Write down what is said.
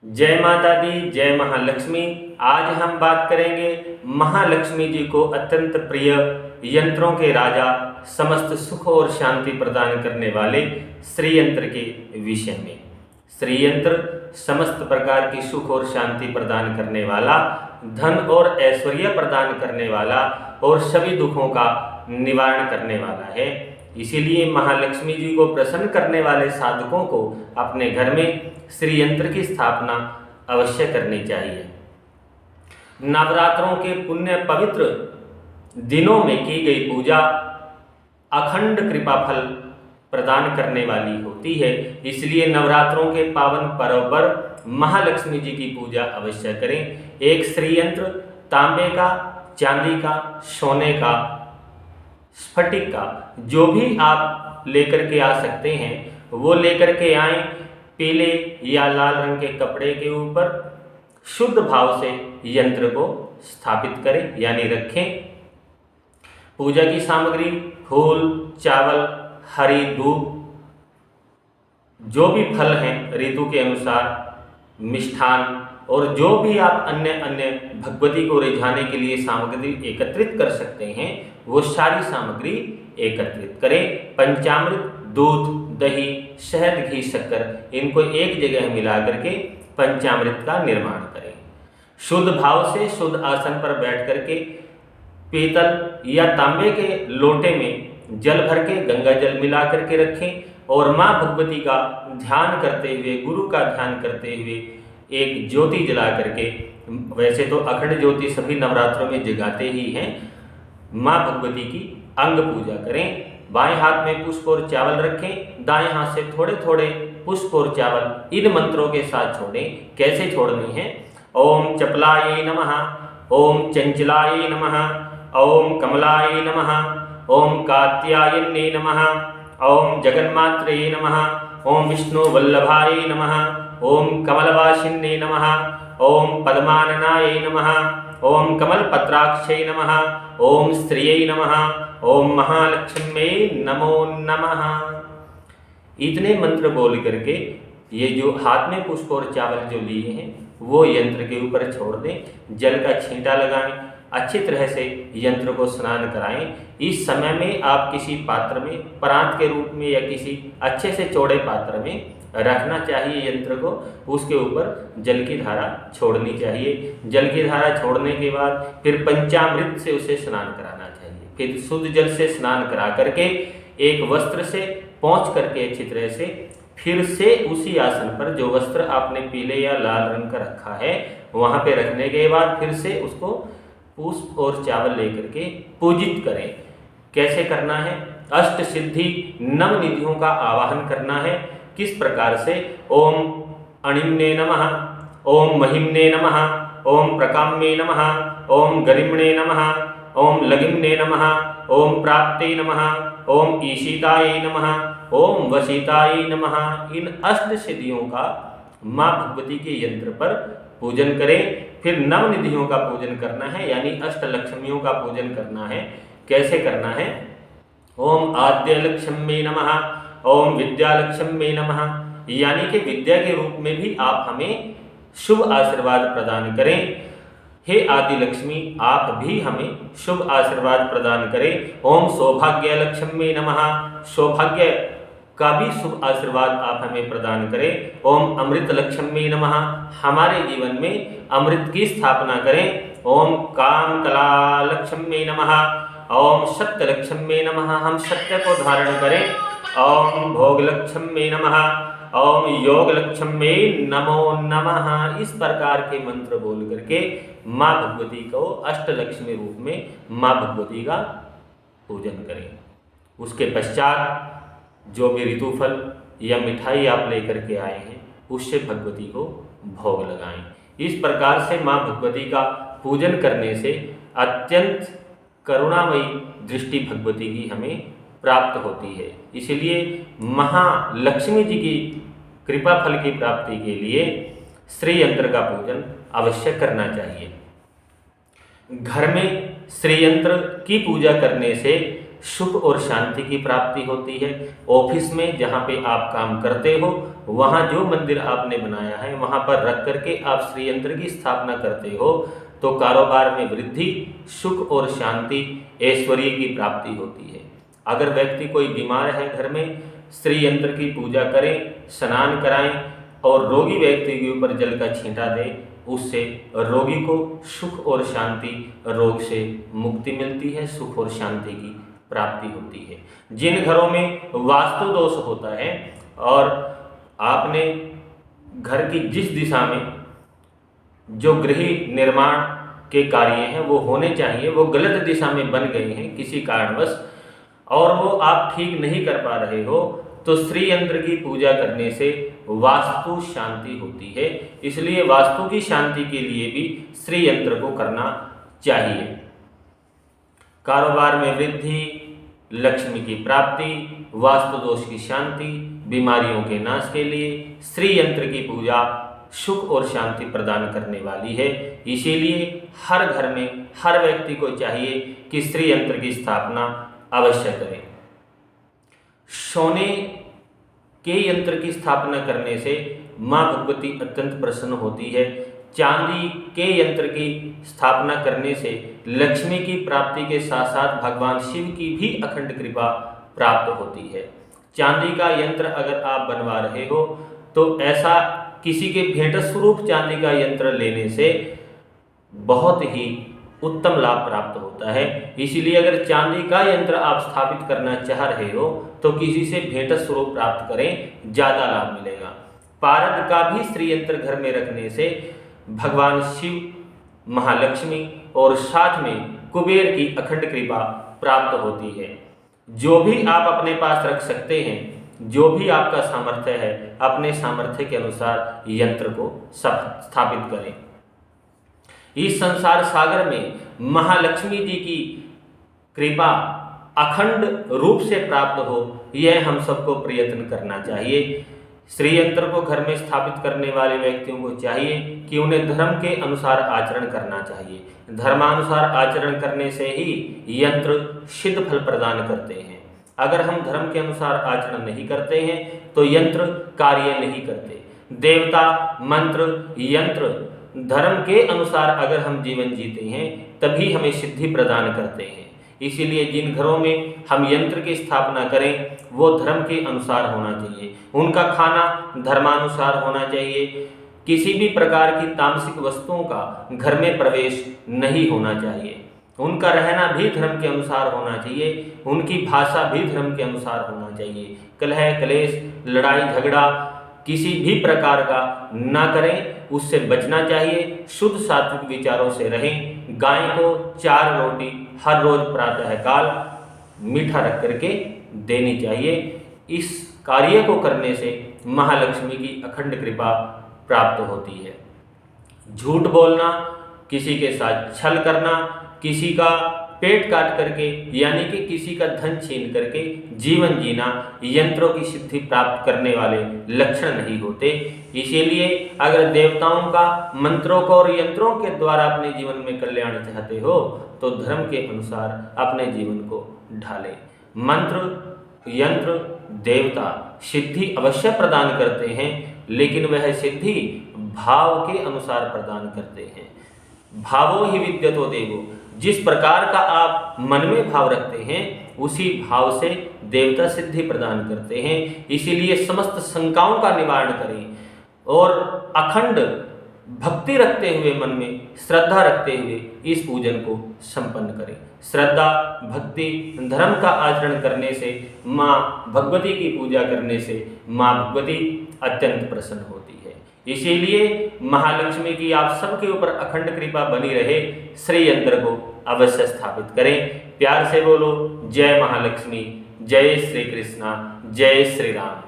जय माता दी, जय महालक्ष्मी। आज हम बात करेंगे महालक्ष्मी जी को अत्यंत प्रिय यंत्रों के राजा, समस्त सुख और शांति प्रदान करने वाले श्री यंत्र के विषय में। श्री यंत्र समस्त प्रकार की सुख और शांति प्रदान करने वाला, धन और ऐश्वर्य प्रदान करने वाला और सभी दुखों का निवारण करने वाला है। इसीलिए महालक्ष्मी जी को प्रसन्न करने वाले साधकों को अपने घर में श्री यंत्र की स्थापना अवश्य करनी चाहिए। नवरात्रों के पुण्य पवित्र दिनों में की गई पूजा अखंड कृपा फल प्रदान करने वाली होती है। इसलिए नवरात्रों के पावन पर्व पर महालक्ष्मी जी की पूजा अवश्य करें। एक श्री यंत्र तांबे का, चांदी का, सोने का, स्फटिक का, जो भी आप लेकर के आ सकते हैं वो लेकर के आएं। पीले या लाल रंग के कपड़े के ऊपर शुद्ध भाव से यंत्र को स्थापित करें यानी रखें। पूजा की सामग्री फूल, चावल, हरी दूब, जो भी फल हैं ऋतु के अनुसार, मिष्ठान और जो भी आप अन्य भगवती को रिझाने के लिए सामग्री एकत्रित कर सकते हैं वो सारी सामग्री एकत्रित करें। पंचामृत, दूध, दही, शहद, घी, शक्कर, इनको एक जगह मिला करके पंचामृत का निर्माण करें। शुद्ध भाव से शुद्ध आसन पर बैठ करके पीतल या तांबे के लोटे में जल भर के गंगा जल मिला करके रखें और माँ भगवती का ध्यान करते हुए, गुरु का ध्यान करते हुए एक ज्योति जला करके, वैसे तो अखंड ज्योति सभी नवरात्रों में जगाते ही हैं, माँ भगवती की अंग पूजा करें। बाएं हाथ में पुष्प और चावल रखें, दाएं हाथ से थोड़े थोड़े पुष्प और चावल इन मंत्रों के साथ छोड़ें। कैसे छोड़नी है? ओम चपलाय नमः, ओम चंचलाय नमः, ओम कमलाय नमः, ओम कात्यायन्ये नमः, ओम जगन्मात्रे नमः, ओम विष्णु वल्लभाय नमः, ओम कमलवासिन्ये नमः, ओम पद्माननाय नमः, ओम कमलपत्राक्षै नमः, ओम स्त्रियै नमः, ओम महालक्ष्म्यै नमो नमः। इतने मंत्र बोल करके ये जो हाथ में पुष्प और चावल जो लिए हैं वो यंत्र के ऊपर छोड़ दें। जल का छींटा लगाएं, अच्छी तरह से यंत्र को स्नान कराएं। इस समय में आप किसी पात्र में, परात के रूप में या किसी अच्छे से चौड़े पात्र में रखना चाहिए यंत्र को। उसके ऊपर जल की धारा छोड़नी चाहिए। जल की धारा छोड़ने के बाद फिर पंचामृत से उसे स्नान कराना चाहिए। फिर शुद्ध जल से स्नान करा करके एक वस्त्र से पोंछ करके अच्छी तरह से फिर से उसी आसन पर जो वस्त्र आपने पीले या लाल रंग का रखा है वहाँ पे रखने के बाद फिर से उसको पुष्प और चावल लेकर के पूजित करें। कैसे करना है? अष्ट सिद्धि नव निधियों का आवाहन करना है। किस प्रकार से? ओम अणिम्ने नमः, ओम महिम्ने नमः, ओम प्रकाम्ये नमः, ओम गरिम्णे नमः, ओम लगिम्ने नमः, ओम प्राप्ते नमः, ओम ईशिताय नमः, ओम वशिताय नमः। इन अष्ट सिद्धियों का माँ भगवती के यंत्र पर पूजन करें। फिर नव निधियों का पूजन करना है यानी अष्ट लक्ष्मियों का पूजन करना है। कैसे करना है? ओम आद्य लक्ष्म्ये नमः, ओम विद्यालक्ष्म्ये नमः, यानी कि विद्या के रूप में भी आप हमें शुभ आशीर्वाद प्रदान करें। हे आदि लक्ष्मी, आप भी हमें शुभ आशीर्वाद प्रदान करें। ओम सौभाग्य लक्ष्म्ये नमः, सौभाग्य का भी शुभ आशीर्वाद आप हमें प्रदान करें। ओम अमृत लक्ष्म्ये नमः, हमारे जीवन में अमृत की स्थापना करें। ओम काम कला लक्ष्म्ये नमः, ओम सत्य लक्ष्म्ये नमः, हम सत्य को धारण करें। ओम भोग लक्ष्म्ये नमः, ओम योग लक्ष्म्ये नमो नमः। इस प्रकार के मंत्र बोल करके माँ भगवती को अष्टलक्ष्मी रूप में माँ भगवती का पूजन करें। उसके पश्चात जो भी ऋतुफल या मिठाई आप लेकर के आए हैं उससे भगवती को भोग लगाएं। इस प्रकार से माँ भगवती का पूजन करने से अत्यंत करुणामयी दृष्टि भगवती की हमें प्राप्त होती है। इसलिए महालक्ष्मी जी की कृपा फल की प्राप्ति के लिए श्री यंत्र का पूजन अवश्य करना चाहिए। घर में श्री यंत्र की पूजा करने से सुख और शांति की प्राप्ति होती है। ऑफिस में जहाँ पे आप काम करते हो, वहाँ जो मंदिर आपने बनाया है वहाँ पर रख करके आप श्री यंत्र की स्थापना करते हो तो कारोबार में वृद्धि, सुख और शांति, ऐश्वर्य की प्राप्ति होती है। अगर व्यक्ति कोई बीमार है, घर में श्री यंत्र की पूजा करें, स्नान कराएं और रोगी व्यक्ति के ऊपर जल का छींटा दें, उससे रोगी को सुख और शांति, रोग से मुक्ति मिलती है, सुख और शांति की प्राप्ति होती है। जिन घरों में वास्तु दोष होता है और आपने घर की जिस दिशा में जो गृह निर्माण के कार्य हैं वो होने चाहिए, वो गलत दिशा में बन गए हैं किसी कारणवश और वो आप ठीक नहीं कर पा रहे हो, तो श्री यंत्र की पूजा करने से वास्तु शांति होती है। इसलिए वास्तु की शांति के लिए भी श्री यंत्र को करना चाहिए। कारोबार में वृद्धि, लक्ष्मी की प्राप्ति, वास्तु दोष की शांति, बीमारियों के नाश के लिए श्री यंत्र की पूजा सुख और शांति प्रदान करने वाली है। इसीलिए हर घर में हर व्यक्ति को चाहिए कि श्री यंत्र की स्थापना अवश्य करें। सोने के यंत्र की स्थापना करने से माँ भगवती अत्यंत प्रसन्न होती है। चांदी के यंत्र की स्थापना करने से लक्ष्मी की प्राप्ति के साथ साथ भगवान शिव की भी अखंड कृपा प्राप्त होती है। चांदी का यंत्र अगर आप बनवा रहे हो तो ऐसा किसी के भेंट स्वरूप चांदी का यंत्र लेने से बहुत ही उत्तम लाभ प्राप्त होता है। इसीलिए अगर चांदी का यंत्र आप स्थापित करना चाह रहे हो तो किसी से भेंट स्वरूप प्राप्त करें, ज़्यादा लाभ मिलेगा। पारद का भी श्री यंत्र घर में रखने से भगवान शिव, महालक्ष्मी और साथ में कुबेर की अखंड कृपा प्राप्त होती है। जो भी आप अपने पास रख सकते हैं, जो भी आपका सामर्थ्य है, अपने सामर्थ्य के अनुसार यंत्र को स्थापित करें। इस संसार सागर में महालक्ष्मी जी की कृपा अखंड रूप से प्राप्त हो, यह हम सबको प्रयत्न करना चाहिए। श्री यंत्र को घर में स्थापित करने वाले व्यक्तियों को चाहिए कि उन्हें धर्म के अनुसार आचरण करना चाहिए। धर्मानुसार आचरण करने से ही यंत्र सिद्ध फल प्रदान करते हैं। अगर हम धर्म के अनुसार आचरण नहीं करते हैं तो यंत्र कार्य नहीं करते। देवता, मंत्र, यंत्र धर्म के अनुसार अगर हम जीवन जीते हैं तभी हमें सिद्धि प्रदान करते हैं। इसीलिए जिन घरों में हम यंत्र की स्थापना करें वो धर्म के अनुसार होना चाहिए। उनका खाना धर्मानुसार होना चाहिए। किसी भी प्रकार की तामसिक वस्तुओं का घर में प्रवेश नहीं होना चाहिए। उनका रहना भी धर्म के अनुसार होना चाहिए। उनकी भाषा भी धर्म के अनुसार होना चाहिए। कलह, क्लेश, लड़ाई झगड़ा किसी भी प्रकार का ना करें, उससे बचना चाहिए। शुद्ध सात्विक विचारों से रहें। गाय को 4 रोटी हर रोज प्रातः काल मीठा रख करके देनी चाहिए। इस कार्य को करने से महालक्ष्मी की अखंड कृपा प्राप्त होती है। झूठ बोलना, किसी के साथ छल करना, किसी का पेट काट करके यानी कि किसी का धन छीन करके जीवन जीना यंत्रों की सिद्धि प्राप्त करने वाले लक्षण नहीं होते। इसीलिए अगर देवताओं का, मंत्रों को और यंत्रों के द्वारा अपने जीवन में कल्याण चाहते हो तो धर्म के अनुसार अपने जीवन को ढालें। मंत्र, यंत्र, देवता सिद्धि अवश्य प्रदान करते हैं, लेकिन वह सिद्धि भाव के अनुसार प्रदान करते हैं। भावो ही विद्यतो देवो, जिस प्रकार का आप मन में भाव रखते हैं उसी भाव से देवता सिद्धि प्रदान करते हैं। इसीलिए समस्त शंकाओं का निवारण करें और अखंड भक्ति रखते हुए, मन में श्रद्धा रखते हुए इस पूजन को संपन्न करें। श्रद्धा, भक्ति, धर्म का आचरण करने से, माँ भगवती की पूजा करने से माँ भगवती अत्यंत प्रसन्न होती है। इसीलिए महालक्ष्मी की आप सबके ऊपर अखंड कृपा बनी रहे, श्री यंत्र को अवश्य स्थापित करें। प्यार से बोलो जय महालक्ष्मी, जय श्री कृष्णा, जय श्री राम।